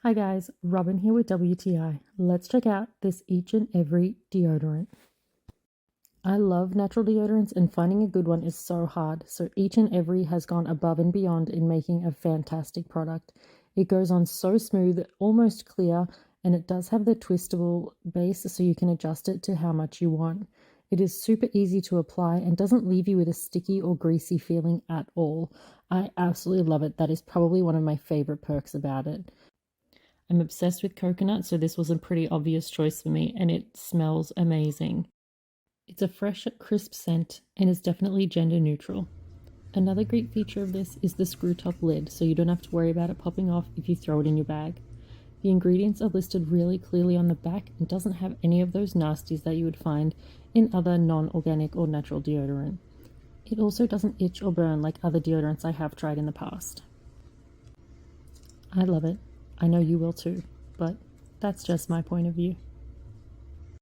Hi guys, Robin here with WTI. Let's check out this each and every deodorant. I love natural deodorants and finding a good one is so hard, so each and every has gone above and beyond in making a fantastic product. It goes on so smooth, almost clear, and it does have the twistable base so you can adjust it to how much you want. It is super easy to apply and doesn't leave you with a sticky or greasy feeling at all. I absolutely love it. That is probably one of my favorite perks about it. I'm obsessed with coconut, so this was a pretty obvious choice for me, and it smells amazing. It's a fresh, crisp scent and is definitely gender neutral. Another great feature of this is the screw top lid, so you don't have to worry about it popping off if you throw it in your bag. The ingredients are listed really clearly on the back and doesn't have any of those nasties that you would find in other non-organic or natural deodorant. It also doesn't itch or burn like other deodorants I have tried in the past. I love it. I know you will too, but that's just my point of view.